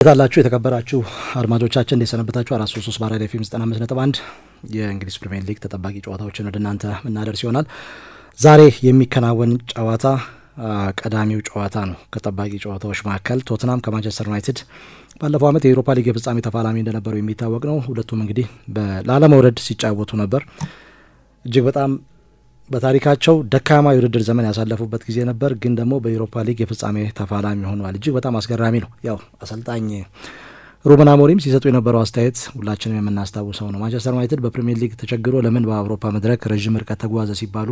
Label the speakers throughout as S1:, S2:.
S1: ታላችሁ የተከበራችሁ አድማጮቻችን እንደሰነበታችሁ 433 ባራዳ ኤፍኤም 95.1 የእንግሊዝ ፕሪሚየር ሊግ ተጠባቂ ጨዋታዎችን ወደ እናንተ እናደርስ ይሆናል። ዛሬ የሚከናወን ጨዋታ ቀዳሚው ጨዋታ ነው። ከጠባቂ ጨዋታዎች መካከል ቶትናም ከማንቸስተር ዩናይትድ ባለፈው ዓመት የአውሮፓ ሊግ የፍጻሜ ተፋላሚ እንደነበሩ የሚታወቅ ነው። ሁለቱም እንግዲህ ላለመውረድ ሲጫወቱ ነበር። እጅግ በጣም በታሪካቸው ደካማ የውድድር ዘመን ያሳለፉበት ጊዜ ነበር። ግን ደግሞ በአውሮፓ ሊግ የፍጻሜ ተፋላሚ ሆነዋል። እጅግ በጣም አስገራሚ ነው። ያው አሰልጣኝ ሩበን አሞሪም ሲሰጡ የነበረው አስተያየት ሁላችንም የምናስታውሰው ነው። ማንቸስተር ዩናይትድ በፕሪሚየር ሊግ ተቸግሮ ለምን በአውሮፓ መድረክ ረዥም ርቀት ተጓዘ ሲባሉ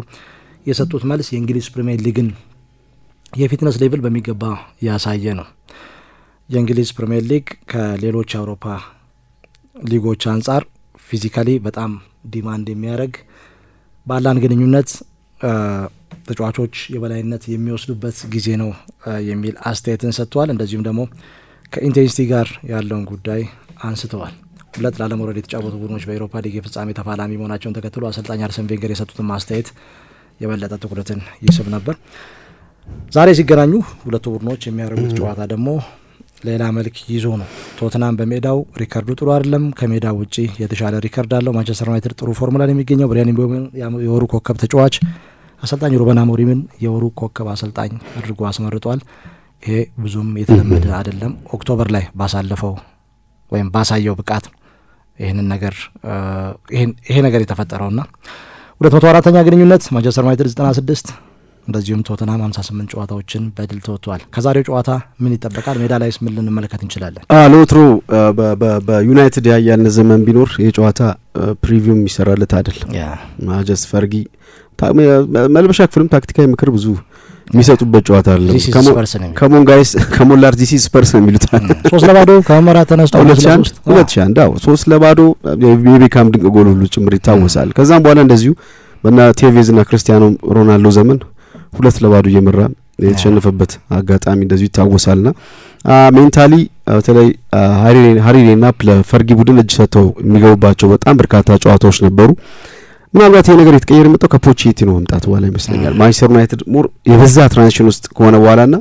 S1: የሰጡት መልስ የእንግሊዝ ፕሪሚየር ሊግን የፊትነስ ሌቭል በሚገባ ያሳየ ነው። የእንግሊዝ ፕሪሚየር ሊግ ከሌሎች የአውሮፓ ሊጎች አንጻር ፊዚካሊ በጣም ዲማንድ የሚያደርግ ባላን ግንኙነት ተጫዋቾች የበላይነት የሚወስዱበት ጊዜ ነው የሚል አስተያየትን ሰጥተዋል። እንደዚሁም ደግሞ ከኢንቴንሲቲ ጋር ያለውን ጉዳይ አንስተዋል። ሁለት ላለመውረድ የተጫወቱ ቡድኖች በአውሮፓ ሊግ የፍጻሜ ተፋላሚ መሆናቸውን ተከትሎ አሰልጣኝ አርሰን ቬንገር የሰጡትን ማስተያየት የበለጠ ትኩረትን ይስብ ነበር። ዛሬ ሲገናኙ ሁለቱ ቡድኖች የሚያደርጉት ጨዋታ ደግሞ ሌላ መልክ ይዞ ነው። ቶትናም በሜዳው ሪከርዱ ጥሩ አይደለም፣ ከሜዳው ውጪ የተሻለ ሪከርድ አለው። ማንቸስተር ዩናይትድ ጥሩ ፎርሙላ ላይ የሚገኘው ብሪያን ምቤሞን የወሩ ኮከብ ተጫዋች አሰልጣኝ ሩበን አሞሪምን የወሩ ኮከብ አሰልጣኝ አድርጎ አስመርጧል። ይሄ ብዙም የተለመደ አይደለም። ኦክቶበር ላይ ባሳለፈው ወይም ባሳየው ብቃት ይሄንን ነገር ይሄ ነገር የተፈጠረውና 204ኛ ግንኙነት ማንቸስተር ዩናይትድ 96 እንደዚሁም ቶተንሃም 58 ጨዋታዎችን በድል ተወጥቷል። ከዛሬው ጨዋታ ምን ይጠበቃል? ሜዳ ላይስ ምን ልንመለከት እንችላለን?
S2: ሎትሮ በዩናይትድ ያያልን ዘመን ቢኖር የጨዋታ ፕሪቪው የሚሰራለት አይደለም። ማጀስ ፈርጊ መልበሻ ክፍልም ታክቲካዊ ምክር ብዙ የሚሰጡበት ጨዋታ አለ። ከሞን ጋይስ ከሞላር ዲሲ ስፐርስ ነው የሚሉት
S1: 3-0 ከመራ ተነስተው
S2: 2001 3-0 የቤካም ድንቅ ጎል ሁሉ ጭምር ይታወሳል። ከዛም በኋላ እንደዚሁ በና ቴቬዝ እና ክርስቲያኖ ሮናልዶ ዘመን 2-0 እየመራ የተሸነፈበት አጋጣሚ እንደዚሁ ይታወሳልና ሜንታሊ በተለይ ሃሪሬና ለፈርጊ ቡድን እጅ ሰጥተው የሚገቡባቸው በጣም በርካታ ጨዋታዎች ነበሩ። ምናልባት ይሄ ነገር የተቀየረ መጣው ከፖቼቲኖ መምጣት በኋላ ይመስለኛል። ማንቸስተር ዩናይትድ ሞር የበዛ ትራንዚሽን ውስጥ ከሆነ በኋላና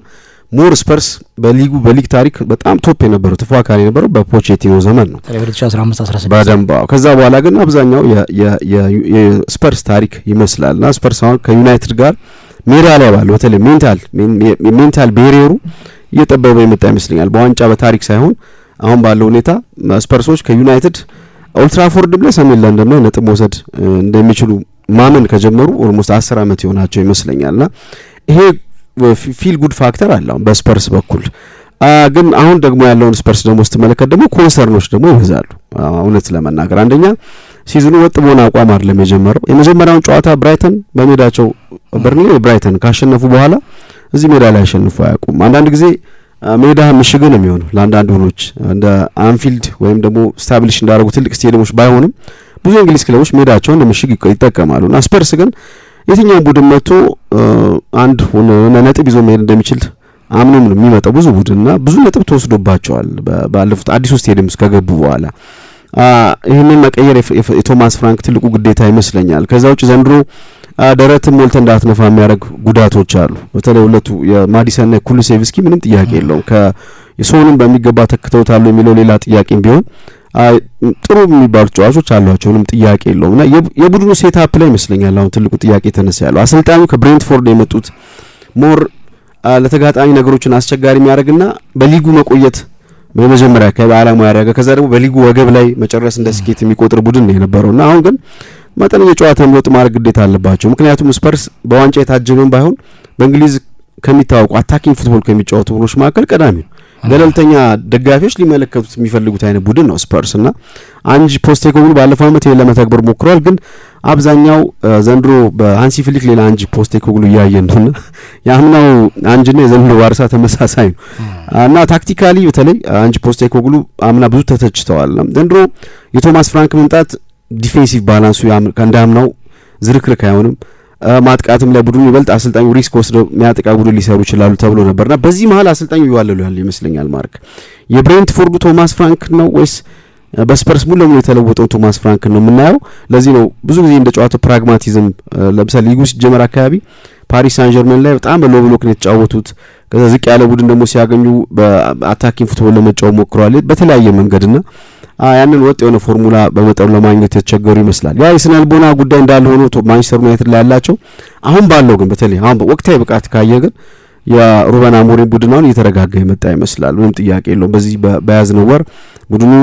S2: ሞር ስፐርስ በሊግ ታሪክ በጣም ቶፕ የነበረው ተፎካካሪ የነበረው በፖቼቲኖ ዘመን ነው
S1: 2015-16
S2: በደንብ። ከዛ በኋላ ግን አብዛኛው የስፐርስ ታሪክ ይመስላልና ስፐርስ አሁን ከዩናይትድ ጋር ሜዳ ላይ ባለው በተለይ ሜንታል ቤሪየሩ እየጠበበ የመጣ ይመስለኛል። በዋንጫ በታሪክ ሳይሆን አሁን ባለው ሁኔታ ስፐርሶች ከዩናይትድ ኦልትራፎርድም ላይ ሰሜን ለንደን ላይ ነጥብ መውሰድ እንደሚችሉ ማመን ከጀመሩ ኦልሞስት 10 ዓመት ይሆናቸው ይመስለኛልና ይሄ ፊል ጉድ ፋክተር አለ በስፐርስ በኩል። ግን አሁን ደግሞ ያለውን ስፐርስ ደግሞ ስትመለከት ደግሞ ኮንሰርኖች ደግሞ ይበዛሉ። እውነት ለመናገር አንደኛ ሲዝኑ ወጥ በሆነ አቋም አይደለም የጀመረው። የመጀመሪያውን ጨዋታ ብራይተን በሜዳቸው በርንሌ ብራይተን ካሸነፉ በኋላ እዚህ ሜዳ ላይ አሸንፉ አያውቁም። አንዳንድ ጊዜ ሜዳ ምሽግ ነው የሚሆነው ለአንዳንድ ቡድኖች እንደ አንፊልድ ወይም ደግሞ ስታብሊሽ እንዳደረጉ ትልቅ ስቴዲየሞች ባይሆንም ብዙ እንግሊዝ ክለቦች ሜዳቸውን ለምሽግ ይጠቀማሉና ስፐርስ ግን የትኛው ቡድን መጥቶ አንድ ሆነ ነጥብ ይዞ መሄድ እንደሚችል አምኖም ነው የሚመጣው ብዙ ቡድንና ብዙ ነጥብ ተወስዶባቸዋል ባለፉት አዲሱ ስቴዲየም እስከገቡ በኋላ። ይሄንን መቀየር የቶማስ ፍራንክ ትልቁ ግዴታ ይመስለኛል። ከዛ ውጭ ዘንድሮ ደረትም ሞልተ እንዳትነፋ የሚያደርግ ጉዳቶች አሉ። በተለይ ሁለቱ የማዲሰንና የኩሉሴቭስኪ ምንም ጥያቄ የለውም የሶንም በሚገባ ተክተውታል የሚለው ሌላ ጥያቄም ቢሆን ጥሩ የሚባሉ ተጫዋቾች አሏቸው ምንም ጥያቄ የለውምና የቡድኑ ሴትአፕ ላይ ይመስለኛል አሁን ትልቁ ጥያቄ ተነሳ ያለው። አሰልጣኙ ከብሬንትፎርድ የመጡት ሞር ለተጋጣሚ ነገሮችን አስቸጋሪ የሚያደርግና በሊጉ መቆየት በመጀመሪያ ከዓላማ ያደረገ ከዛ ደግሞ በሊጉ ወገብ ላይ መጨረስ እንደ ስኬት የሚቆጥር ቡድን ነው የነበረውና አሁን ግን መጠነኛ ጨዋታ ለውጥ ማድረግ ግዴታ አለባቸው። ምክንያቱም ስፐርስ በዋንጫ የታጀበን ባይሆን በእንግሊዝ ከሚታወቁ አታኪንግ ፉትቦል ከሚጫወቱ ቡድኖች መካከል ቀዳሚ ነው። ገለልተኛ ደጋፊዎች ሊመለከቱት የሚፈልጉት አይነት ቡድን ነው ስፐርስ እና አንጅ ፖስቴኮግሉ ባለፈው ዓመት ይሄን ለመተግበር ሞክሯል። ግን አብዛኛው ዘንድሮ በሃንሲ ፍሊክ ሌላ አንጅ ፖስቴኮግሉ እያየን ነውና ያምናው አንጅና የዘንድሮ ባርሳ ተመሳሳይ ነው እና ታክቲካሊ በተለይ አንጅ ፖስቴኮግሉ አምና ብዙ ተተችተዋል። ዘንድሮ የቶማስ ፍራንክ መምጣት ዲፌንሲቭ ባላንሱ እንዳምናው ዝርክርክ አይሆንም። ማጥቃትም ላይ ቡድኑ ይበልጥ አሰልጣኙ ሪስክ ወስደው የሚያጠቃ ቡድን ሊሰሩ ይችላሉ ተብሎ ነበርና በዚህ መሀል አሰልጣኙ ይዋለሉ ያለ ይመስለኛል። ማርክ የብሬንትፎርዱ ቶማስ ፍራንክ ነው ወይስ በስፐርስ ሙሉ ለሙሉ የተለወጠው ቶማስ ፍራንክ ነው የምናየው? ለዚህ ነው ብዙ ጊዜ እንደ ጨዋታው ፕራግማቲዝም ለምሳሌ ሊጉ ሲጀመር አካባቢ ፓሪስ ሳን ጀርመን ላይ በጣም በሎ ብሎክ ነው የተጫወቱት። ከዛ ዝቅ ያለ ቡድን ደግሞ ሲያገኙ በአታኪንግ ፉትቦል ለመጫወት ሞክረዋል በተለያየ መንገድና ያንን ወጥ የሆነ ፎርሙላ በመጠኑ ለማግኘት የተቸገሩ ይመስላል። ያ የስነልቦና ጉዳይ እንዳለ ሆኖ ማንቸስተር ዩናይትድ ላይ ያላቸው አሁን ባለው ግን በተለይ አሁን ወቅታዊ ብቃት ካየ ግን የሩበን አሞሪም ቡድን አሁን እየተረጋጋ የመጣ ይመስላል። ምንም ጥያቄ የለውም። በዚህ በያዝነው ወር ቡድኑ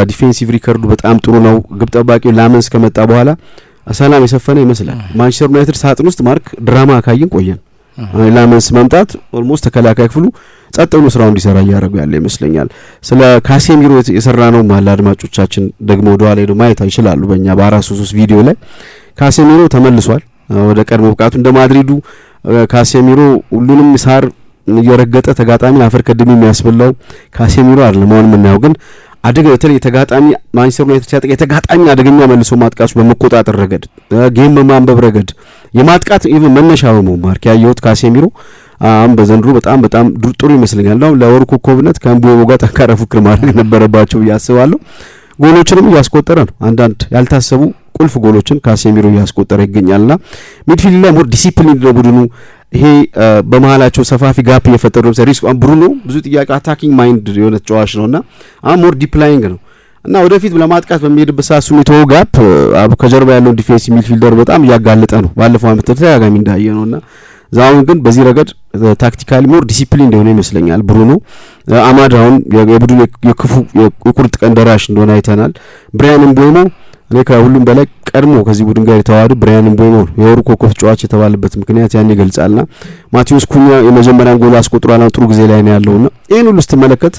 S2: ዲፌንሲቭ ሪከርዱ በጣም ጥሩ ነው። ግብ ጠባቂው ላመንስ ከመጣ በኋላ ሰላም የሰፈነ ይመስላል። ማንቸስተር ዩናይትድ ሳጥን ውስጥ ማርክ ድራማ ካየን ቆየን። ላመንስ መምጣት ኦልሞስት ተከላካይ ክፍሉ ጸጥ ብሎ ስራውን እንዲሰራ እያደረጉ ያለ ይመስለኛል። ስለ ካሴሚሮ የሰራ ነው ማለት አድማጮቻችን ደግሞ ወደ ኋላ ሄዶ ማየት ይችላሉ። በእኛ በ433 ቪዲዮ ላይ ካሴሚሮ ተመልሷል ወደ ቀድሞ ብቃቱ። እንደ ማድሪዱ ካሴሚሮ ሁሉንም ሳር እየረገጠ ተጋጣሚ አፈር ከድሜ የሚያስበላው ካሴሚሮ አይደለም። አሁን የምናየው ግን አደገ በተለይ ተጋጣሚ ማንቸስተር ዩናይትድ ሲያጠቃ የተጋጣሚ አደገኛ መልሶ ማጥቃቱ በመቆጣጠር ረገድ ጌም በማንበብ ረገድ የማጥቃት ኢቭን መነሻ በመማር ያየሁት ካሴሚሮ በዘንድሮ በጣም ጥሩ ይመስለኛል። ነው ለወሩ ኮከብነት ከእምቡሞ ጋር ጠንካራ ፉክክር ማድረግ ነበረባቸው ያስባለሁ። ጎሎችንም እያስቆጠረ ነው። አንዳንድ ያልታሰቡ ቁልፍ ጎሎችን ካሴሚሮ እያስቆጠረ ይገኛልና ሚድፊልድ ላይ ሞር ዲሲፕሊን ነው ቡድኑ። ይሄ በመሃላቸው ሰፋፊ ጋፕ እየፈጠሩ ነው። ሪስክ ብሩኖ ብዙ ጥያቄ አታኪንግ ማይንድ የሆነ ተጫዋች ነውና ሞር ዲፕላይንግ ነው እና ወደፊት ለማጥቃት በሚሄድበት ሰዓት የተወው ጋፕ ከጀርባ ያለውን ዲፌንሲቭ ሚድፊልደር በጣም እያጋለጠ ነው። ባለፈው ዓመት ተደጋጋሚ እንዳየ ነውና ዛውን ግን በዚህ ረገድ ታክቲካሊ ሞር ዲሲፕሊን እንደሆነ ይመስለኛል ብሩኖ። አማድ አሁን የቡድኑ የክፉ የቁርጥ ቀን ደራሽ እንደሆነ አይተናል። ብራያን ምቤሞ እኔ ከሁሉም በላይ ቀድሞ ከዚህ ቡድን ጋር የተዋሃደ ብራያን ምቤሞ የወሩ ኮከብ ተጫዋች የተባለበት ምክንያት ያን ይገልጻልና ማቲዩስ ኩኛ የመጀመሪያን ጎል አስቆጥሯል። ጥሩ ጊዜ ላይ ነው ያለውና ይሄን ሁሉ ስትመለከት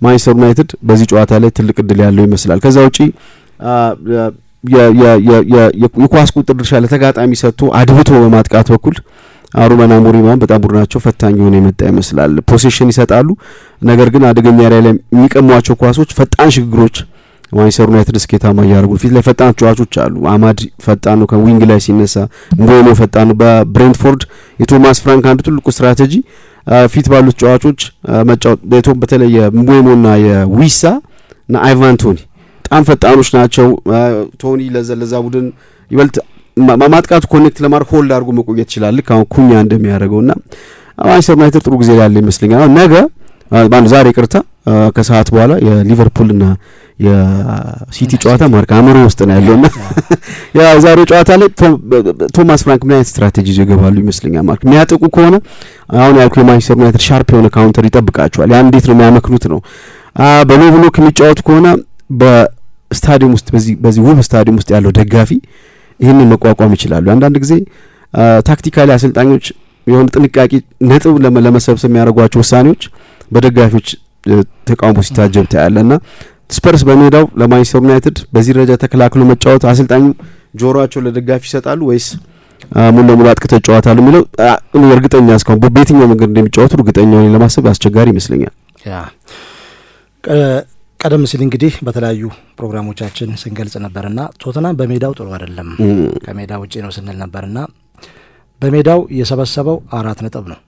S2: ማንቸስተር ዩናይትድ በዚህ ጨዋታ ላይ ትልቅ እድል ያለው ይመስላል። ከዛ ውጪ የኳስ ቁጥጥር ድርሻ ለተጋጣሚ ሰጥቶ አድብቶ በማጥቃት በኩል ሩበን አሞሪም በጣም ቡድናቸው ፈታኝ ሆነ የመጣ ይመስላል። ፖሴሽን ይሰጣሉ፣ ነገር ግን አደገኛ ላይ የሚቀሟቸው ኳሶች፣ ፈጣን ሽግግሮች ማንቸስተር ዩናይትድ ስኬታማ ያደርጉ። ፊት ላይ ፈጣን ተጫዋቾች አሉ። አማድ ፈጣን ነው ከዊንግ ላይ ሲነሳ፣ ምቤሞ ፈጣን ነው። በብሬንትፎርድ የቶማስ ፍራንክ አንዱ ትልቁ ስትራቴጂ ፊት ባሉት ተጫዋቾች መጫወት በተለይ ምቤሞና የዊሳ እና አይቫን ቶኒ በጣም ፈጣኖች ናቸው። ቶኒ ለዛ ቡድን ይበልጥ ማጥቃቱ ኮኔክት ለማድረግ ሆልድ አድርጎ መቆየት ይችላል ልክ አሁን ኩኛ እንደሚያደርገውና ማንቸስተር ዩናይትድ ጥሩ ጊዜ ያለ ይመስለኛል። ነገ ዛሬ ቅርታ ከሰዓት በኋላ የሊቨርፑልና የሲቲ ጨዋታ ማርክ አምሮ ውስጥ ነው ያለውና ያ ዛሬው ጨዋታ ላይ ቶማስ ፍራንክ ምን አይነት ስትራቴጂ ይዘው ይገባሉ ይመስለኛል። ማርክ የሚያጠቁ ከሆነ አሁን ያልኩት የማንቸስተር ዩናይትድ ሻርፕ የሆነ ካውንተር ይጠብቃቸዋል። ያን እንዴት ነው የሚያመክኑት ነው። በሎ ብሎክ የሚጫወቱ ከሆነ በስታዲየም ውስጥ በዚህ ውብ ስታዲየም ውስጥ ያለው ደጋፊ ይህንን መቋቋም ይችላሉ። አንዳንድ ጊዜ ታክቲካሊ አሰልጣኞች የሆነ ጥንቃቄ ነጥብ ለመሰብሰብ የሚያደርጓቸው ውሳኔዎች በደጋፊዎች ተቃውሞ ሲታጀብ ታያለና ስፐርስ በሜዳው ለማንቸስተር ዩናይትድ በዚህ ደረጃ ተከላክሎ መጫወት አሰልጣኙ ጆሮአቸው ለደጋፊ ይሰጣሉ ወይስ ሙሉ ለሙሉ አጥቅተው ይጫወታሉ የሚለው እርግጠኛ እስካሁን በየትኛው መንገድ እንደሚጫወቱ እርግጠኛ ነኝ ለማሰብ አስቸጋሪ ይመስለኛል።
S1: ቀደም ሲል እንግዲህ በተለያዩ ፕሮግራሞቻችን ስንገልጽ ነበርና ቶተናም በሜዳው ጥሩ አይደለም ከሜዳ ውጪ ነው ስንል ነበርና በሜዳው የሰበሰበው 4 ነጥብ ነው።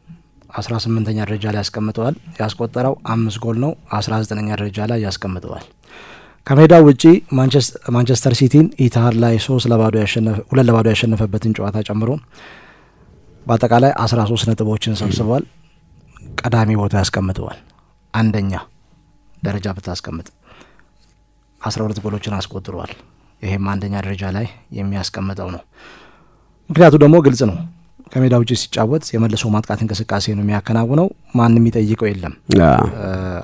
S1: 18ኛ ደረጃ ላይ ያስቀምጠዋል። ያስቆጠረው 5 ጎል ነው። 19ኛ ደረጃ ላይ ያስቀምጠዋል። ከሜዳው ውጪ ማንቸስተር ሲቲን ኢትሃድ ላይ 2-2 ያሸነፈበትን ጨዋታ ጨምሮ በአጠቃላይ 13 ነጥቦችን ሰብስቧል። ቀዳሚ ቦታ ያስቀምጠዋል። አንደኛ ደረጃ ብታስቀምጥ 12 ጎሎችን አስቆጥሯል። ይሄም አንደኛ ደረጃ ላይ የሚያስቀምጠው ነው። ምክንያቱ ደግሞ ግልጽ ነው። ከሜዳ ውጪ ሲጫወት የመልሶ ማጥቃት እንቅስቃሴ ነው የሚያከናውነው። ማንም የሚጠይቀው የለም።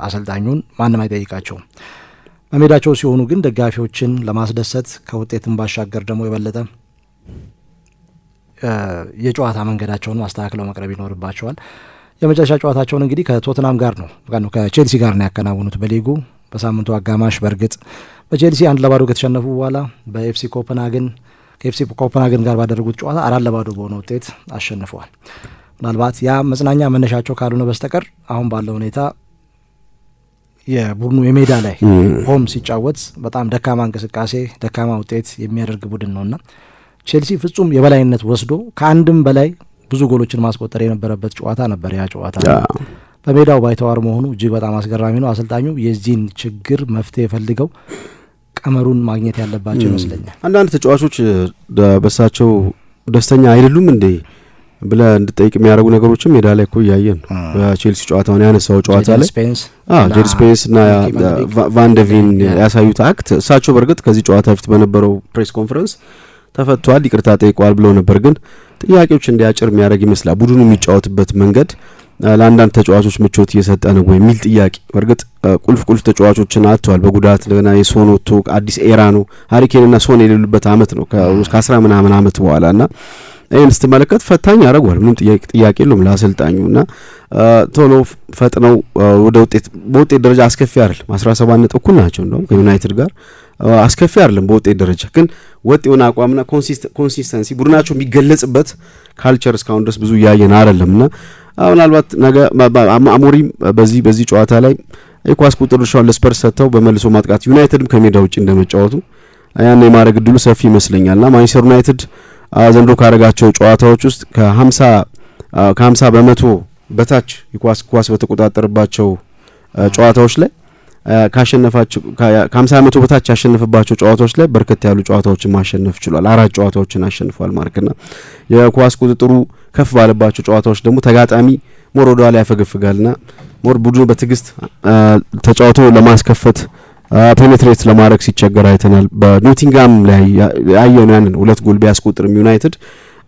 S1: አሰልጣኙን ማንም አይጠይቃቸውም። በሜዳቸው ሲሆኑ ግን ደጋፊዎችን ለማስደሰት ከውጤትን ባሻገር ደግሞ የበለጠ የጨዋታ መንገዳቸውን ማስተካክለው መቅረብ ይኖርባቸዋል። የመጨረሻ ጨዋታቸውን እንግዲህ ከቶትናም ጋር ነው ከቼልሲ ጋር ነው ያከናውኑት በሊጉ በሳምንቱ አጋማሽ። በእርግጥ በቼልሲ 1-0 ከተሸነፉ በኋላ ከኤፍሲ ኮፐንሃገን ጋር ባደረጉት ጨዋታ 4-0 በሆነ ውጤት አሸንፈዋል። ምናልባት ያ መጽናኛ መነሻቸው ካልሆነ በስተቀር አሁን ባለው ሁኔታ የቡድኑ የሜዳ ላይ ሆም ሲጫወት በጣም ደካማ እንቅስቃሴ፣ ደካማ ውጤት የሚያደርግ ቡድን ነውና ቼልሲ ፍጹም የበላይነት ወስዶ ከአንድም በላይ ብዙ ጎሎችን ማስቆጠር የነበረበት ጨዋታ ነበር። ያ ጨዋታ በሜዳው ባይተዋር መሆኑ እጅግ በጣም አስገራሚ ነው። አሰልጣኙ የዚህን ችግር መፍትሄ ፈልገው ቀመሩን ማግኘት ያለባቸው ይመስለኛል።
S2: አንዳንድ ተጫዋቾች በሳቸው ደስተኛ አይደሉም እንዴ ብለ እንድጠይቅ የሚያደርጉ ነገሮችም ሜዳ ላይ እኮ ያያየን በቼልሲ ጨዋታውን ያነሳው ጨዋታ ላይ ጄሪ ስፔንስ እና ቫን ደ ቪን ያሳዩት አክት እሳቸው በርግጥ ከዚህ ጨዋታ በፊት በነበረው ፕሬስ ኮንፈረንስ ተፈቷል ይቅርታ ጠይቀዋል ብለው ነበር ግን ጥያቄዎች እንዲያጭር የሚያደርግ ይመስላል ቡድኑ የሚጫወትበት መንገድ ለአንዳንድ ተጫዋቾች ምቾት እየሰጠ ነው ወይ የሚል ጥያቄ በርግጥ ቁልፍ ተጫዋቾችን አጥቷል በጉዳት ለና የሶን ወጥቶ አዲስ ኤራ ነው ሃሪኬን እና ሶን የሌሉበት አመት ነው ከ10 ምናምን አመት በኋላና ይሄን ስትመለከት ፈታኝ ያደርጋል ምንም ጥያቄ የለውም ለአሰልጣኙና ቶሎ ፈጥነው ወደ በውጤት ደረጃ አስከፊ አይደል 17 ነጥብ እኩል ናቸው እንደውም ከዩናይትድ ጋር አስከፊ አይደለም በውጤት ደረጃ ግን ወጥ የሆነ አቋምና ኮንሲስተንሲ ቡድናቸው የሚገለጽበት ካልቸር እስካሁን ድረስ ብዙ ያየን አይደለምና ምናልባት ነገ አሞሪም በዚህ ጨዋታ ላይ የኳስ ቁጥር ድርሻውን ለስፐርስ ሰጥተው በመልሶ ማጥቃት ዩናይትድም ከሜዳ ውጪ እንደመጫወቱ ያን የማድረግ እድሉ ሰፊ ይመስለኛልና ማንቸስተር ዩናይትድ ዘንድሮ ካረጋቸው ጨዋታዎች ውስጥ ከ50 በመቶ በታች ኳስ በተቆጣጠረባቸው ጨዋታዎች ላይ ካሸነፋቸው ከ50 በመቶ በታች ያሸነፈባቸው ጨዋታዎች ላይ በርከት ያሉ ጨዋታዎችን ማሸነፍ ችሏል 4 ጨዋታዎችን አሸንፏል ማርክና የኳስ ቁጥጥሩ ከፍ ባለባቸው ጨዋታዎች ደግሞ ተጋጣሚ ሞር ወደኋላ ያፈገፍጋልና ሞር ቡድኑ በትግስት ተጫውቶ ለማስከፈት ፔኔትሬት ለማድረግ ሲቸገር አይተናል በኖቲንጋም ላይ ያየነው ያንን 2 ጎል ቢያስቆጥርም ዩናይትድ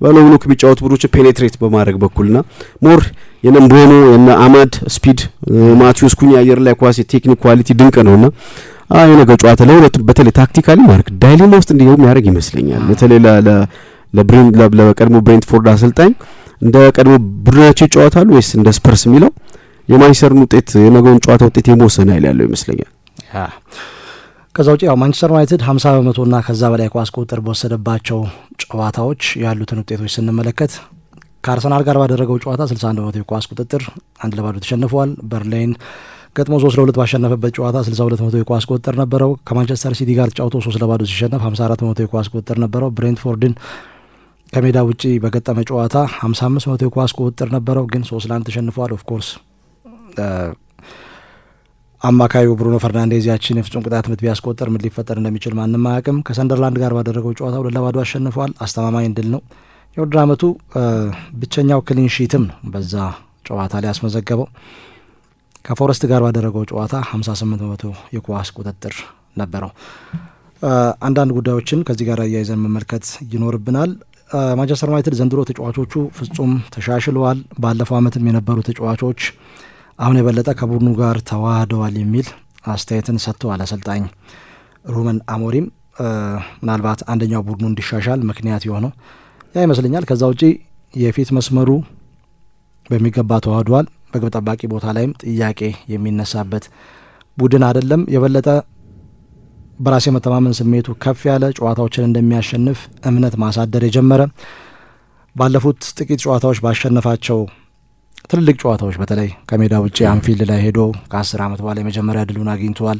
S2: በሎው ብሎክ ቢጫወት ቡድኖች ፔኔትሬት በማድረግ በኩልና ሞር የነምቦኖ የነ አማድ ስፒድ ማቲዩስ ኩኛ አየር ላይ ኳስ ቴክኒክ ኳሊቲ ድንቅ ነውና የነገ ጨዋታ ለሁለቱ በተለይ ታክቲካሊ ማርክ ዳይሌማ ውስጥ እንዲገቡ ያደርግ ይመስለኛል በተለይ ለቀድሞ ብሬንትፎርድ አሰልጣኝ እንደ ቀድሞ ቡድናቸው ይጫወታሉ ወይስ እንደ ስፐርስ የሚለው የማንቸስተርን ውጤት የነገውን ጨዋታ ውጤት የመወሰን ኃይል ያለው ይመስለኛል
S1: ከዛ ውጪ ያው ማንቸስተር ዩናይትድ 50 በመቶና ከዛ በላይ ኳስ ቁጥጥር በወሰደባቸው ጨዋታዎች ያሉትን ውጤቶች ስንመለከት ከአርሰናል ጋር ባደረገው ጨዋታ 61 በመቶ የኳስ ቁጥጥር 1-0 ተሸንፏል በርሊን ገጥሞ 3-2 ባሸነፈበት ጨዋታ 62 በመቶ የኳስ ቁጥጥር ነበረው ከማንቸስተር ሲቲ ጋር ተጫውቶ 3-0 ሲሸነፍ 54 በመቶ የኳስ ቁጥጥር ነበረው ብሬንትፎርድን ከሜዳ ውጪ በገጠመ ጨዋታ 55 በመቶ የኳስ ቁጥጥር ነበረው ግን 3-1 ተሸንፏል ኦፍ ኮርስ አማካዩ ብሩኖ ፈርናንዴዝ ያችን የፍጹም ቅጣት ምት ቢያስቆጥር ምን ሊፈጠር እንደሚችል ማንም አያውቅም ከሰንደርላንድ ጋር ባደረገው ጨዋታ 2-0 አሸንፏል አስተማማኝ ድል ነው የውድድር ዓመቱ ብቸኛው ክሊን ሺትም ነው በዛ ጨዋታ ላይ ያስመዘገበው ከፎረስት ጋር ባደረገው ጨዋታ 58 በመቶ የኳስ ቁጥጥር ነበረው አንዳንድ ጉዳዮችን ከዚህ ጋር አያይዘን መመልከት ይኖርብናል ማንቸስተር ዩናይትድ ዘንድሮ ተጫዋቾቹ ፍጹም ተሻሽለዋል ባለፈው ዓመትም የነበሩ ተጫዋቾች አሁን የበለጠ ከቡድኑ ጋር ተዋህደዋል የሚል አስተያየትን ሰጥተዋል አሰልጣኝ ሩበን አሞሪም ምናልባት አንደኛው ቡድኑ እንዲሻሻል ምክንያት የሆነው ያ ይመስለኛል ከዛ ውጪ የፊት መስመሩ በሚገባ ተዋህዷል በግብ ጠባቂ ቦታ ላይም ጥያቄ የሚነሳበት ቡድን አይደለም የበለጠ በራስ የመተማመን ስሜቱ ከፍ ያለ ጨዋታዎችን እንደሚያሸንፍ እምነት ማሳደር የጀመረ ባለፉት ጥቂት ጨዋታዎች ባሸነፋቸው ትልልቅ ጨዋታዎች በተለይ ከሜዳ ውጪ አንፊልድ ላይ ሄዶ ከ10 ዓመት በኋላ የመጀመሪያ ድሉን አግኝቷል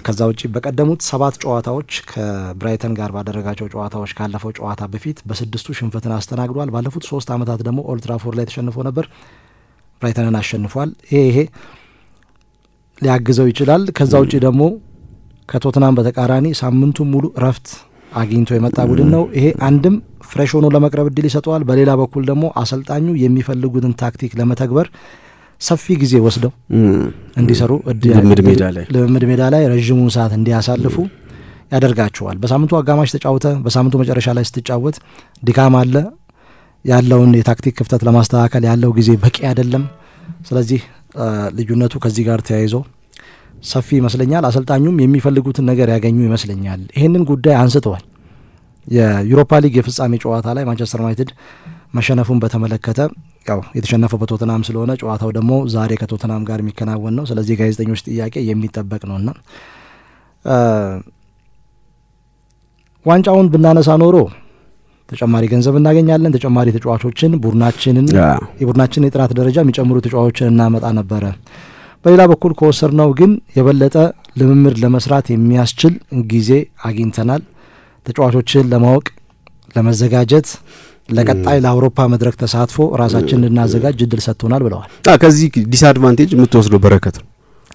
S1: ከዛ ውጪ በቀደሙት 7 ጨዋታዎች ከብራይተን ጋር ባደረጋቸው ጨዋታዎች ካለፈው ጨዋታ በፊት በ6ቱ ሽንፈትን አስተናግዷል ባለፉት 3 ዓመታት ደግሞ ኦልድ ትራፎርድ ላይ ተሸንፎ ነበር ብራይተንን አሸንፏል ይሄ ሊያግዘው ይችላል ከዛ ውጪ ደግሞ ከቶትናም በተቃራኒ ሳምንቱን ሙሉ ረፍት አግኝቶ የመጣ ቡድን ነው ይሄ አንድም ፍሬሽ ሆኖ ለመቅረብ እድል ይሰጠዋል በሌላ በኩል ደግሞ አሰልጣኙ የሚፈልጉትን ታክቲክ ለመተግበር ሰፊ ጊዜ ወስደው እንዲሰሩ ልምምድ ሜዳ ላይ ረዥሙን ሰዓት እንዲያሳልፉ ያደርጋቸዋል በሳምንቱ አጋማሽ ተጫውተ በሳምንቱ መጨረሻ ላይ ስትጫወት ድካም አለ ያለውን የታክቲክ ክፍተት ለማስተካከል ያለው ጊዜ በቂ አይደለም ስለዚህ ልዩነቱ ከዚህ ጋር ተያይዞ ሰፊ ይመስለኛል አሰልጣኙም የሚፈልጉትን ነገር ያገኙ ይመስለኛል ይሄንን ጉዳይ አንስተዋል የዩሮፓ ሊግ የፍጻሜ ጨዋታ ላይ ማንቸስተር ዩናይትድ መሸነፉን በተመለከተ ያው የተሸነፈው በቶተናም ስለሆነ ጨዋታው ደግሞ ዛሬ ከቶተናም ጋር የሚከናወን ነው ስለዚህ ጋዜጠኞች ጥያቄ የሚጠበቅ ነውና ዋንጫውን ብናነሳ ኖሮ ተጨማሪ ገንዘብ እናገኛለን ተጨማሪ ተጫዋቾችን የቡድናችንን የጥራት ደረጃ የሚጨምሩ ተጫዋቾችን እናመጣ ነበረ በሌላ በኩል ከወሰድነው ግን የበለጠ ልምምድ ለመስራት የሚያስችል ጊዜ አግኝተናል ተጫዋቾችን ለማወቅ ለመዘጋጀት ለቀጣይ ለአውሮፓ መድረክ ተሳትፎ ራሳችንን እንድናዘጋጅ እድል ሰጥቶናል ብለዋል
S2: ከዚህ ዲስአድቫንቴጅ የምትወስደው በረከት ነው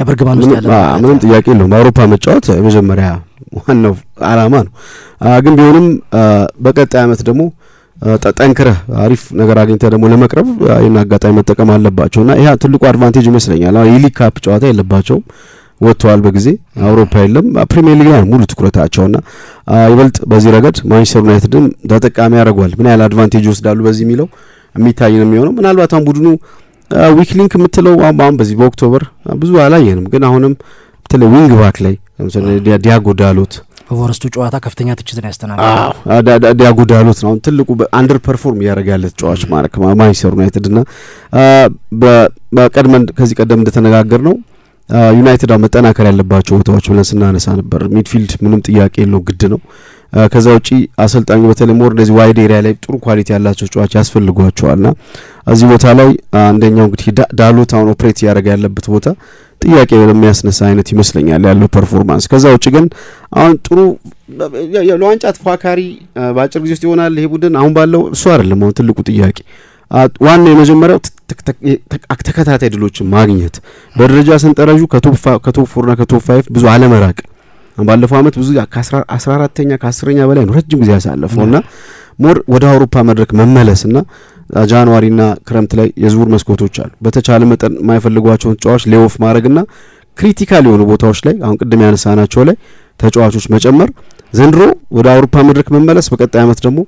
S1: በርግማን ውስጥ ያለ
S2: ምንም ጥያቄ የለውም በአውሮፓ መጫወት የመጀመሪያ ዋናው አላማ ነው ግን ቢሆንም በቀጣይ ዓመት ደግሞ ጠንክረህ አሪፍ ነገር አግኝተህ ደግሞ ለመቅረብ ይህን አጋጣሚ መጠቀም አለባቸውና ይሄ ትልቁ አድቫንቴጅ ይመስለኛል። አሁን የሊግ ካፕ ጨዋታ የለባቸውም፣ ወጥተዋል በጊዜ አውሮፓ የለም፣ ፕሪሚየር ሊግ ላይ ሙሉ ትኩረታቸውና ይበልጥ በዚህ ረገድ ማንቸስተር ዩናይትድን ተጠቃሚ ያደርገዋል። ምን ያህል አድቫንቴጅ ይወስዳሉ በዚህ የሚለው የሚታይ ነው የሚሆነው። ምናልባት አሁን ቡድኑ ዊክ ሊንክ የምትለው አሁን በዚህ በኦክቶበር ብዙ አላየንም፣ ግን አሁንም በተለይ ዊንግ ባክ ላይ ለምሳሌ ዲያጎ ዳሎት
S1: በፎረስቱ ጨዋታ ከፍተኛ ትችትን ያስተናግዳል።
S2: ዲያጎ ዳሎት ነው ትልቁ አንደር ፐርፎርም እያደረገ ያለ ተጫዋች ማለት ማንቸስተር ዩናይትድ እና በቀድመን ከዚህ ቀደም እንደተነጋገር ነው ዩናይትድ መጠናከር ያለባቸው ቦታዎች ብለን ስናነሳ ነበር። ሚድፊልድ ምንም ጥያቄ የለው ግድ ነው። ከዛ ውጪ አሰልጣኙ በተለይ ሞር እንደዚህ ዋይድ ኤሪያ ላይ ጥሩ ኳሊቲ ያላቸው ተጫዋች ያስፈልጓቸዋልና እዚህ ቦታ ላይ አንደኛው እንግዲህ ዳሎት አሁን ኦፕሬት እያደረገ ያለበት ቦታ ጥያቄ የሚያስነሳ አይነት ይመስለኛል ያለው ፐርፎርማንስ። ከዛ ውጪ ግን አሁን ጥሩ ለዋንጫ ተፎካካሪ በአጭር ጊዜ ውስጥ ይሆናል ይሄ ቡድን አሁን ባለው እሱ አይደለም አሁን ትልቁ ጥያቄ። ዋናው የመጀመሪያው ተከታታይ ድሎችን ማግኘት በደረጃ ሰንጠረዡ ከቶፕ 4 እና ከቶፕ 5 ብዙ አለመራቅ። ባለፈው አመት ብዙ ከ14ኛ ከ10ኛ በላይ ነው ረጅም ጊዜ ያሳለፈውና ሞር ወደ አውሮፓ መድረክ መመለስና ጃንዋሪና ክረምት ላይ የዝውውር መስኮቶች አሉ። በተቻለ መጠን የማይፈልጓቸውን ተጫዋቾች ሌኦፍ ማድረግና ክሪቲካል የሆኑ ቦታዎች ላይ አሁን ቅድም ያነሳናቸው ላይ ተጫዋቾች መጨመር፣ ዘንድሮ ወደ አውሮፓ መድረክ መመለስ፣ በቀጣይ አመት ደግሞ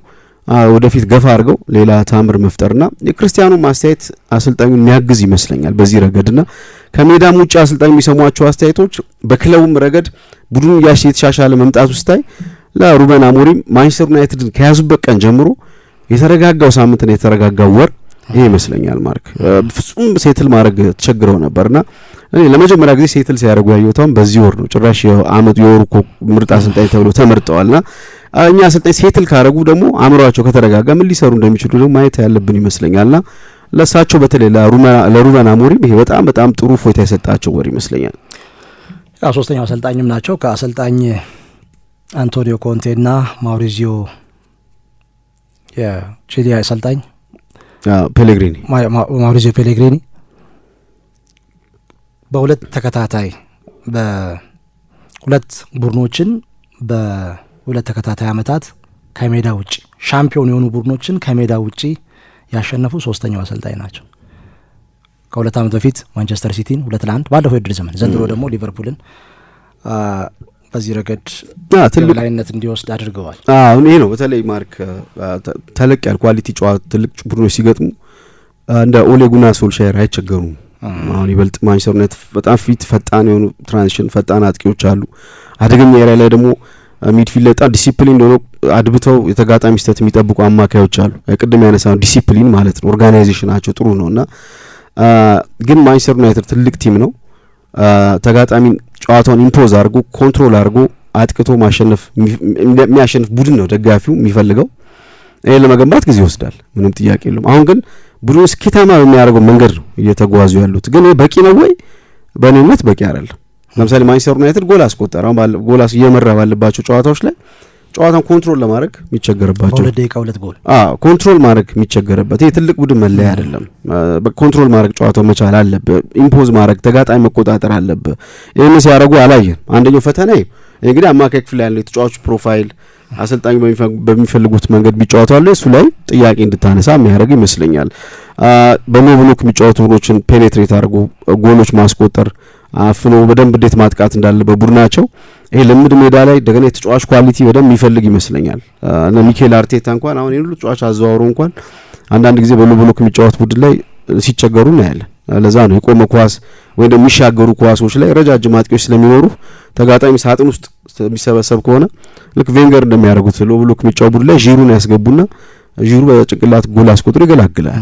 S2: ወደፊት ገፋ አድርገው ሌላ ታምር መፍጠርና የክርስቲያኑ ማስተያየት አሰልጣኙን የሚያግዝ ይመስለኛል በዚህ ረገድና ከሜዳም ውጭ አሰልጣኙ የሚሰሟቸው አስተያየቶች በክለቡም ረገድ ቡድኑ የተሻሻለ መምጣት ውስጥ ለሩበን አሞሪም ማንቸስተር ዩናይትድን ከያዙበት ቀን ጀምሮ የተረጋጋው ሳምንትና የተረጋጋው ወር ይሄ ይመስለኛል። ማርክ ፍጹም ሴትል ማድረግ ተቸግረው ነበርና እኔ ለመጀመሪያ ጊዜ ሴትል ሲያደርጉ ያየሁታም በዚህ ወር ነው። ጭራሽ የአመቱ የወሩ ምርጥ አሰልጣኝ ተብሎ ተመርጠዋልና እኛ አሰልጣኝ ሴትል ካደረጉ ደግሞ አእምሯቸው ከተረጋጋ ምን ሊሰሩ እንደሚችሉ ደግሞ ማየት ያለብን ይመስለኛልና ለሳቸው በተለይ ለሩበን አሞሪም ይሄ በጣም በጣም ጥሩ ፎይታ የሰጣቸው ወር ይመስለኛል።
S1: ሶስተኛው አሰልጣኝም ናቸው ከአሰልጣኝ አንቶኒዮ ኮንቴና ማውሪዚዮ የቺሊ አሰልጣኝ
S2: ፔሌግሪኒ
S1: ማውሪዚዮ ፔሌግሪኒ በሁለት ተከታታይ በሁለት ቡድኖችን በሁለት ተከታታይ አመታት ከሜዳ ውጪ ሻምፒዮን የሆኑ ቡድኖችን ከሜዳ ውጪ ያሸነፉ ሶስተኛው አሰልጣኝ ናቸው። ከሁለት አመት በፊት ማንቸስተር ሲቲን 2-1 ባለፈው የውድድር ዘመን፣ ዘንድሮ ደግሞ ሊቨርፑልን በዚህ ረገድ ላይነት እንዲወስድ አድርገዋል።
S2: አሁን ይሄ ነው በተለይ ማርክ ተለቅ ያለ ኳሊቲ ጨዋታ ትልቅ ቡድኖች ሲገጥሙ እንደ ኦሌ ጉናር ሶልሻየር አይቸገሩም። አሁን ይበልጥ ማንቸስተር ዩናይትድ በጣም ፊት ፈጣን የሆኑ ትራንዚሽን ፈጣን አጥቂዎች አሉ። አደገኛ ኤሪያ ላይ ደግሞ ሚድፊልድ ላይ በጣም ዲሲፕሊን ሆኖ አድብተው የተጋጣሚ ስህተት የሚጠብቁ አማካዮች አሉ። ቅድም ያነሳው ዲሲፕሊን ማለት ነው። ኦርጋናይዜሽናቸው ጥሩ ነውና ግን ማንቸስተር ዩናይትድ ትልቅ ቲም ነው። ተጋጣሚን ጨዋታውን ኢምፖዝ አድርጎ ኮንትሮል አድርጎ አጥቅቶ ማሸነፍ የሚያሸንፍ ቡድን ነው ደጋፊው የሚፈልገው። ይሄ ለመገንባት ጊዜ ይወስዳል፣ ምንም ጥያቄ የለውም። አሁን ግን ቡድኑ ስኬታማ በሚያደርገው መንገድ ነው እየተጓዙ ያሉት። ግን በቂ ነው ወይ? በእኔ እምነት በቂ አይደለም። ለምሳሌ ማንቸስተር ዩናይትድ ጎል አስቆጠረ። አሁን ጎል እየመራ ባለባቸው ጨዋታዎች ላይ ጨዋታውን ኮንትሮል ለማድረግ የሚቸገርባቸው
S1: በሁለት ደቂቃ 2 ጎል
S2: ኮንትሮል ማድረግ የሚቸገርበት ይሄ ትልቅ ቡድን መለያ አይደለም። ኮንትሮል ማድረግ ጨዋታው መቻል አለብህ። ኢምፖዝ ማድረግ ተጋጣሚ መቆጣጠር አለብህ። ይህን ሲያደርጉ አላየን። አንደኛው ፈተና ይሄ እንግዲህ አማካይ ክፍል ያለው የተጫዋቹ ፕሮፋይል አሰልጣኙ በሚፈልጉት መንገድ ቢጫወቱ አለ እሱ ላይ ጥያቄ እንድታነሳ የሚያደርግ ይመስለኛል። በሎ ብሎክ የሚጫወቱ ቡድኖችን ፔኔትሬት አድርጎ ጎሎች ማስቆጠር አፍኖ በደንብ እንዴት ማጥቃት እንዳለበት ቡድናቸው ይሄ ልምድ ሜዳ ላይ እንደገና የተጫዋች ኳሊቲ በደንብ የሚፈልግ ይመስለኛል። እና ሚኬል አርቴታ እንኳን አሁን ይሄን ሁሉ ተጫዋች አዘዋውሮ እንኳን አንዳንድ ጊዜ በሎ ብሎክ የሚጫወት ቡድን ላይ ሲቸገሩ እናያለን። ለዛ ነው የቆመ ኳስ ወይ ደግሞ የሚሻገሩ ኳሶች ላይ ረጃጅም አጥቂዎች ስለሚኖሩ ተጋጣሚ ሳጥን ውስጥ የሚሰበሰብ ከሆነ ልክ ቬንገር እንደሚያደርጉት ሎ ብሎክ የሚጫወት ቡድን ላይ ዢሩን ያስገቡና ዢሩ በጭንቅላት ጎል አስቆጥሮ ይገላግላል።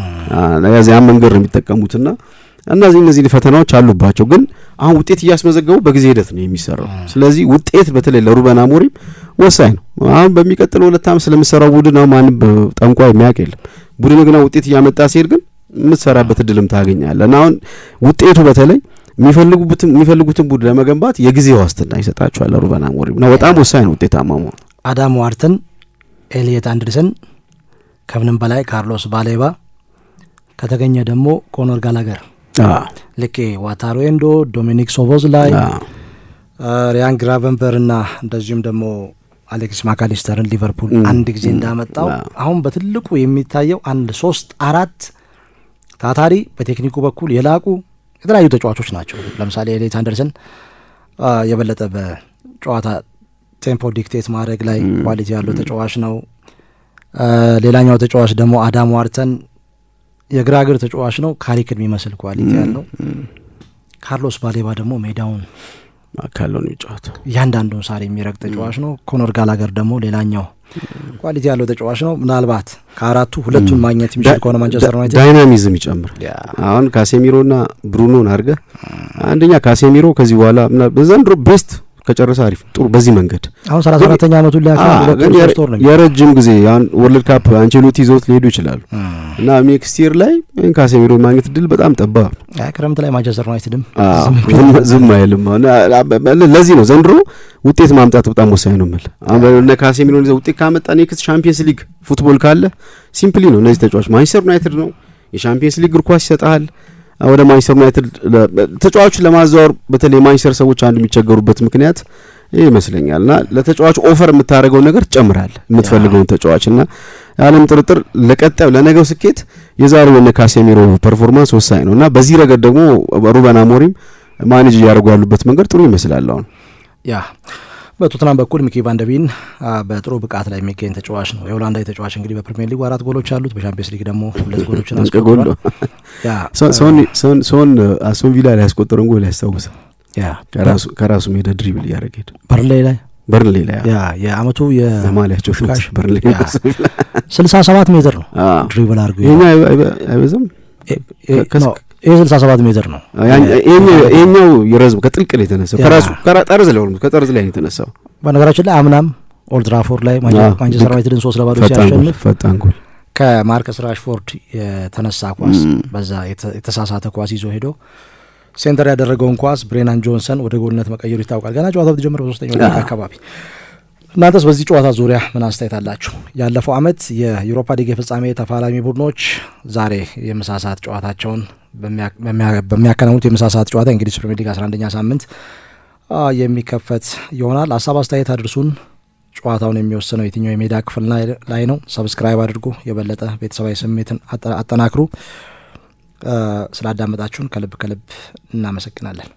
S2: ያዚያ መንገድ ነው የሚጠቀሙትና እነዚህ ፈተናዎች አሉባቸው። ግን አሁን ውጤት እያስመዘገቡ በጊዜ ሂደት ነው የሚሰራው። ስለዚህ ውጤት በተለይ ለሩበን አሞሪም ወሳኝ ነው። አሁን በሚቀጥለው 2 ዓመት ስለምሰራው ቡድን አሁን ማንም ጠንቋይ የሚያውቅ የለም። ቡድን ግን ውጤት እያመጣ ሲሄድ ግን የምትሰራበት እድልም ታገኛለህ እና አሁን ውጤቱ በተለይ የሚፈልጉትን ቡድን ለመገንባት የጊዜ ዋስትና ይሰጣቸዋል ሩበን አሞሪም እና በጣም ወሳኝ ነው ውጤታማ መሆን።
S1: አዳም ዋርተን፣ ኤሊየት አንደርሰን፣ ከምንም በላይ ካርሎስ ባሌባ ከተገኘ ደግሞ ኮኖር ጋላገር ልክ ዋታሮ ኤንዶ፣ ዶሚኒክ ሶቦዝላይ፣ ሪያን ግራቨንበር እና እንደዚሁም ደግሞ አሌክሲስ ማካሊስተርን ሊቨርፑል አንድ ጊዜ እንዳመጣው አሁን በትልቁ የሚታየው 1-3-4 ታታሪ በቴክኒኩ በኩል የላቁ የተለያዩ ተጫዋቾች ናቸው። ለምሳሌ ኤሊት አንደርሰን የበለጠ በጨዋታ ቴምፖ ዲክቴት ማድረግ ላይ ኳሊቲ ያለው ተጫዋች ነው። ሌላኛው ተጫዋች ደግሞ አዳም ዋርተን የግራ እግር ተጫዋች ነው፣ ካሪክን የሚመስል ኳሊቲ ያለው። ካርሎስ ባሌባ ደግሞ ሜዳውን
S2: አካለው ነው የሚጫወተው፣
S1: እያንዳንዱን ሳር የሚረግጥ ተጫዋች ነው። ኮኖር ጋላገር ደግሞ ሌላኛው ኳሊቲ ያለው ተጫዋች ነው። ምናልባት ከአራቱ ሁለቱን ማግኘት የሚችል ከሆነ ማንቸስተር ዩናይትድ
S2: ዳይናሚዝም ይጨምር። አሁን ካሴሚሮና ብሩኖን አድርገህ አንደኛ ካሴሚሮ ከዚህ በኋላ በዘንድሮ ቤስት ከጨረሰ አሪፍ ጥሩ በዚህ መንገድ
S1: አሁን 34ኛ አመቱን ሊያከብር
S2: የረጅም ጊዜ አሁን ወርልድ ካፕ አንቸሎቲ ይዘውት ሊሄዱ ይችላሉ እና ኔክስት ይር ላይ ካሴሚሮ ማግኘት ድል በጣም ጠባብ።
S1: ክረምት ላይ ማንቸስተር ዩናይትድም
S2: ዝም አይልም። ለዚህ ነው ዘንድሮ ውጤት ማምጣት በጣም ወሳኝ ነው ማለት። አሁን ካሴሚሮ ይዘው ውጤት ካመጣ ኔክስት ቻምፒየንስ ሊግ ፉትቦል ካለ ሲምፕሊ ነው እነዚህ ተጫዋች ማንቸስተር ዩናይትድ ነው የቻምፒየንስ ሊግ እግር ኳስ ይሰጣል። ወደ ማንቸስተር ዩናይትድ ተጫዋቹ ለማዛወር በተለይ ማንቸስተር ሰዎች አንድ የሚቸገሩበት ምክንያት ይሄ ይመስለኛልና ለተጫዋቹ ኦፈር የምታደርገው ነገር ትጨምራለህ የምትፈልገውን ተጫዋችና ያለም ጥርጥር ለቀጣዩ ለነገው ስኬት የዛሬው የነ ካሴሚሮ ፐርፎርማንስ ወሳኝ ነውና በዚህ ረገድ ደግሞ ሩበን አሞሪም ማኔጅ ያደርጉ ያሉበት መንገድ ጥሩ ይመስላል። አሁን
S1: በቶትናም በኩል ሚኪ ቫን ደ ቪን በጥሩ ብቃት ላይ የሚገኝ ተጫዋች ነው። የሆላንዳዊ ተጫዋች እንግዲህ በፕሪሚየር ሊግ 4 ጎሎች አሉት፣ በቻምፒየንስ ሊግ ደግሞ 2 ጎሎችን አስቆጥሯል። ሶን
S2: አስቶን ቪላ ላይ ያስቆጠረውን ጎል ያስታውሳል። ከራሱ ሜዳ ድሪብል እያደረገ ሄደ በርንሌይ ላይ
S1: የአመቱ
S2: የማሊያቸው በርንሌይ
S1: 67 ሜትር ነው ድሪብል አድርጎ
S2: አይበዛም።
S1: ይሄ 67 ሜትር ነው።
S2: ይሄኛው የረዝም ከጥልቅ ላይ የተነሳው ከራሱ ከጠርዝ ላይ ሆኖ ከጠርዝ ላይ የተነሳው።
S1: በነገራችን ላይ አምናም ኦልድ ትራፎርድ ላይ ማንቸስተር ዩናይትድን 3-0 ሲያሸንፍ
S2: ፈጣን ጎል
S1: ከማርከስ ራሽፎርድ የተነሳ ኳስ በዛ የተሳሳተ ኳስ ይዞ ሄዶ ሴንተር ያደረገውን ኳስ ብሬናን ጆንሰን ወደ ጎልነት መቀየሩ ይታወቃል። ገና ጨዋታው ተጀመረ በ3ኛው ደቂቃ አካባቢ። እናንተስ በዚህ ጨዋታ ዙሪያ ምን አስተያየት አላችሁ? ያለፈው አመት የዩሮፓ ሊግ የፍጻሜ ተፋላሚ ቡድኖች ዛሬ የምሳ ሰዓት ጨዋታቸውን በሚያከናውኑት የምሳ ሰዓት ጨዋታ እንግዲህ ፕሪሚየር ሊግ 11ኛ ሳምንት የሚከፈት ይሆናል። ሀሳብ አስተያየት አድርሱን። ጨዋታውን የሚወስነው የትኛው የሜዳ ክፍል ላይ ነው? ሰብስክራይብ አድርጉ። የበለጠ ቤተሰባዊ ስሜትን አጠናክሩ። ስላዳመጣችሁን ከልብ እናመሰግናለን።